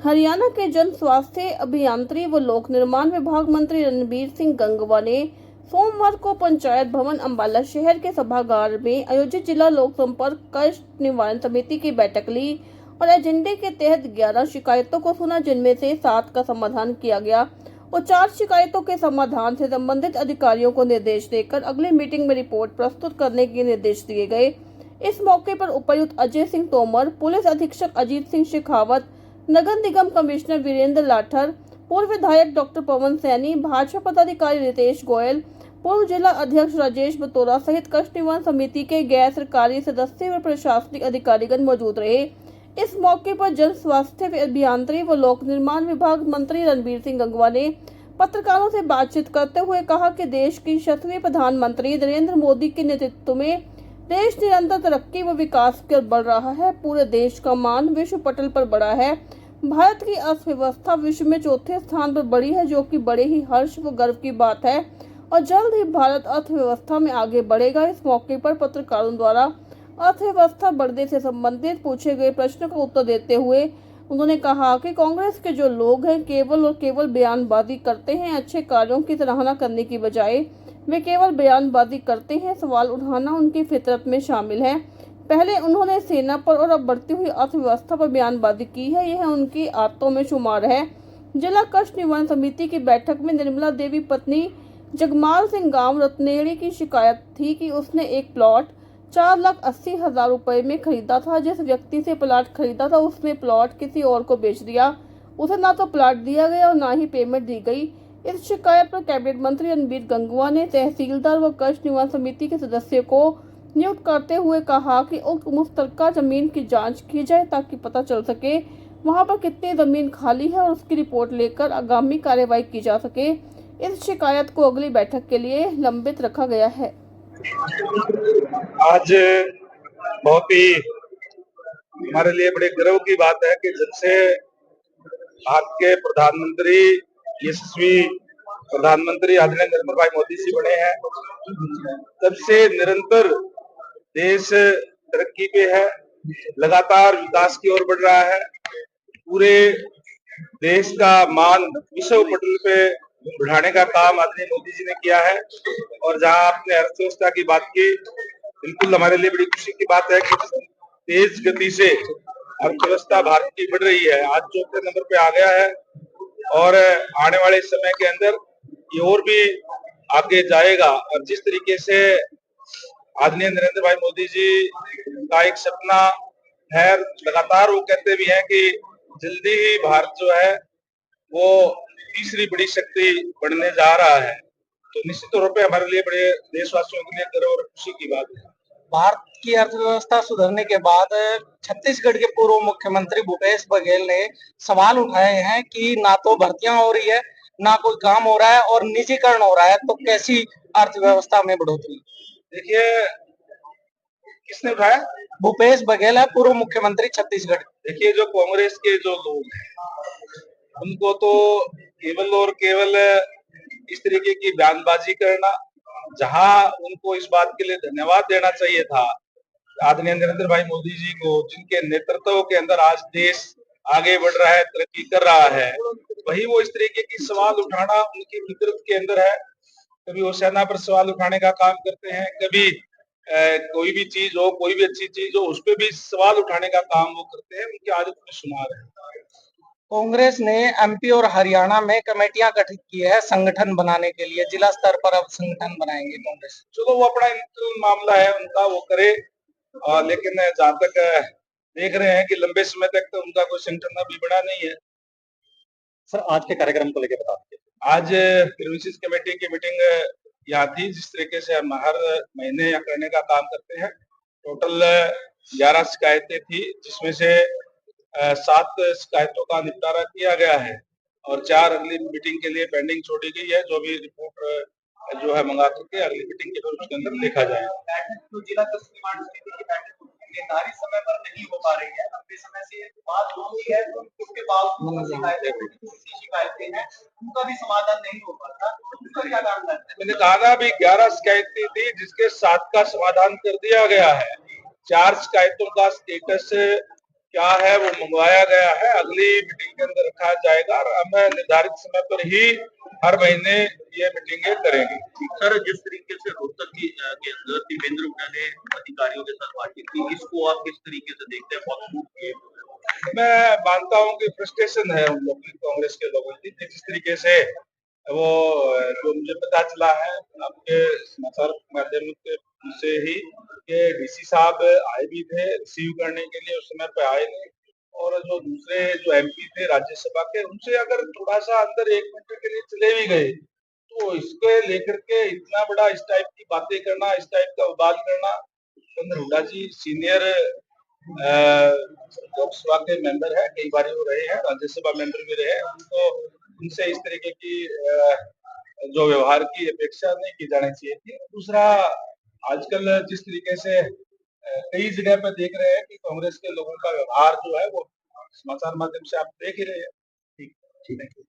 हरियाणा के जन स्वास्थ्य अभियांत्रिकी व लोक निर्माण विभाग मंत्री रणबीर सिंह गंगवा ने सोमवार को पंचायत भवन अंबाला शहर के सभागार में आयोजित जिला लोक संपर्क कष्ट निवारण समिति की बैठक ली और एजेंडे के तहत 11 शिकायतों को सुना, जिनमें से 7 का समाधान किया गया और 4 शिकायतों के समाधान से संबंधित अधिकारियों को निर्देश देकर अगली मीटिंग में रिपोर्ट प्रस्तुत करने के निर्देश दिए गए। इस मौके पर उपायुक्त अजय सिंह तोमर, पुलिस अधीक्षक अजीत सिंह शेखावत, नगर निगम कमिश्नर वीरेंद्र लाठर, पूर्व विधायक डॉक्टर पवन सैनी, भाजपा पदाधिकारी रितेश गोयल, पूर्व जिला अध्यक्ष राजेश बतौरा सहित कष्ट निवारण समिति के गैर सरकारी सदस्य व प्रशासनिक अधिकारीगण मौजूद रहे। इस मौके पर जन स्वास्थ्य अभियांत्रिकी व लोक निर्माण विभाग मंत्री रणबीर सिंह गंगवा ने पत्रकारों से बातचीत करते हुए कहा कि देश की 60वीं प्रधानमंत्री नरेंद्र मोदी के नेतृत्व में देश निरंतर तरक्की व विकास की ओर बढ़ रहा है। पूरे देश का मान विश्व पटल पर बढ़ा है। भारत की अर्थव्यवस्था विश्व में चौथे स्थान पर बढ़ी है, जो कि बड़े ही हर्ष व गर्व की बात है और जल्द ही भारत अर्थव्यवस्था में आगे बढ़ेगा। इस मौके पर पत्रकारों द्वारा अर्थव्यवस्था बढ़ने से संबंधित पूछे गए प्रश्न का उत्तर देते हुए उन्होंने कहा कि कांग्रेस के जो लोग हैं केवल और केवल बयानबाजी करते हैं, अच्छे कार्यों की सराहना करने की बजाय वे केवल बयानबाजी करते हैं। सवाल उठाना उनकी फितरत में शामिल है। पहले उन्होंने सेना पर और अब बढ़ती हुई अर्थव्यवस्था पर बयानबाजी की है, यह उनकी आदतों में शुमार है। जिला कष्ट निवारण समिति की बैठक में निर्मला देवी पत्नी जगमाल सिंह गांव रत्नेड़ी की शिकायत थी कि उसने एक प्लॉट 4,80,000 रुपए में खरीदा था। जिस व्यक्ति से प्लॉट खरीदा था उसने प्लॉट किसी और को बेच दिया। उसे ना तो प्लॉट दिया गया और ना ही पेमेंट दी गई। इस शिकायत पर कैबिनेट मंत्री रणबीर गंगवा ने तहसीलदार व कष्ट निवारण समिति के सदस्य को नियुक्त करते हुए कहा कि उक्त मुश्तरका जमीन की जांच की जाए ताकि पता चल सके वहां पर कितनी जमीन खाली है और उसकी रिपोर्ट लेकर आगामी कार्यवाही की जा सके। इस शिकायत को अगली बैठक के लिए लंबित रखा गया है। आज बहुत ही हमारे लिए बड़े गर्व की बात है कि जब से भारत के प्रधानमंत्री यशस्वी प्रधानमंत्री आदरणीय नरेंद्र भाई मोदी जी बने हैं, तब से निरंतर देश तरक्की पे है, लगातार विकास की ओर बढ़ रहा है। पूरे देश का मान विश्व पटल पे बढ़ाने का काम आदरणीय मोदी जी ने किया है। और जहां आपने अर्थव्यवस्था की बात की, बिल्कुल हमारे लिए बड़ी खुशी की बात है कि तेज गति से अर्थव्यवस्था भारत की बढ़ रही है। आज चौथे नंबर पे आ गया है और आने वाले समय के अंदर ये और भी आगे जाएगा। और जिस तरीके से आदरणीय नरेंद्र भाई मोदी जी का एक सपना है, लगातार वो कहते भी हैं कि जल्दी ही भारत जो है वो तीसरी बड़ी शक्ति बनने जा रहा है। तो निश्चित तौर पे हमारे लिए बड़े देशवासियों के लिए गर्व और खुशी की बात है। भारत की अर्थव्यवस्था सुधरने के बाद छत्तीसगढ़ के पूर्व मुख्यमंत्री भूपेश बघेल ने सवाल उठाए हैं कि ना तो भर्तियां हो रही है, ना कोई काम हो रहा है और निजीकरण हो रहा है, तो कैसी अर्थव्यवस्था में बढ़ोतरी? देखिए, किसने उठाया? भूपेश बघेल है, पूर्व मुख्यमंत्री छत्तीसगढ़। देखिए, जो कांग्रेस के जो लोग हैं उनको तो केवल और केवल इस तरीके की बयानबाजी करना, जहां उनको इस बात के लिए धन्यवाद देना चाहिए था आदरणीय नरेंद्र भाई मोदी जी को, जिनके नेतृत्व के अंदर आज देश आगे बढ़ रहा है, तरक्की कर रहा है, वही वो इस तरीके की सवाल उठाना उनकी फितरत के अंदर है। कभी वो सेना पर सवाल उठाने का काम करते हैं, कभी कोई भी चीज हो, कोई भी अच्छी चीज हो, उस पर भी सवाल उठाने का काम वो करते हैं। उनकी आदत में शुमार है। कांग्रेस ने एमपी और हरियाणा में कमेटियां गठित की है संगठन बनाने के लिए, जिला स्तर पर अब संगठन बनाएंगे कांग्रेस। चलो, वो अपना इंटरनल मामला है उनका, वो करे। लेकिन जहां तक देख रहे हैं कि लंबे समय तक तो उनका कोई संगठन अभी बना नहीं है। सर, आज के कार्यक्रम को लेकर बता दीजिए। आज प्रोविंसेस कमेटी की मीटिंग यहाँ थी। जिस तरीके से हम हर महीने यहाँ करने का काम करते हैं, टोटल 11 शिकायतें थी, जिसमें से 7 शिकायतों का निपटारा किया गया है और 4 अगली मीटिंग के लिए पेंडिंग छोड़ी गई है, जो भी रिपोर्ट जो है मंगा करके अगली मीटिंग के फिर उसके अंदर देखा जाएगा। तो जिला कष्ट निवारण समिति की बैठक निर्धारित समय पर नहीं हो पा रही है, लंबे समय से बात हो रही है, तो उसके बावजूद शिकायतें हैं, उनका भी समाधान नहीं हो पाता, उसका क्या कारण है? मैंने कहा ना, अभी 11 शिकायतें थी, जिसके 7 का समाधान कर दिया गया है। 4 शिकायतों का स्टेटस क्या है वो मंगवाया गया है, अगली मीटिंग के अंदर रखा जाएगा और हम निर्धारित समय पर ही हर महीने ये मीटिंगें करेंगे। सर, जिस तरीके से रोहतक के अंदर दीपेंद्र हुड्डा ने अधिकारियों के साथ बातचीत की, इसको आप किस तरीके से देखते हैं? बहुत छूट हुई है। मैं मानता हूं कि फ्रस्ट्रेशन है उन लोग की, कांग्रेस के लोगों की, जिस तरीके से वो जो मुझे पता चला है आपके समाचार माध्यम से ही कि डीसी साहब आए भी थे रिसीव करने के लिए, उस समय पे आए नहीं, और जो दूसरे जो एमपी थे राज्यसभा के, उनसे अगर थोड़ा सा अंदर 1 मिनट के लिए चले भी गए तो इसको लेकर के इतना बड़ा इस टाइप की बातें करना, इस टाइप का बवाल करना। दीपेंद्र हुड्डा जी सीनियर लोकसभा के मेंबर है, कई बार वो रहे हैं, राज्यसभा मेंबर भी रहे हैं, उनको उनसे इस तरीके की जो व्यवहार की अपेक्षा नहीं की जानी चाहिए थी। दूसरा, आजकल जिस तरीके से कई जगह पर देख रहे हैं कि कांग्रेस के लोगों का व्यवहार जो है वो समाचार माध्यम से आप देख ही रहे हैं। ठीक, थैंक यू।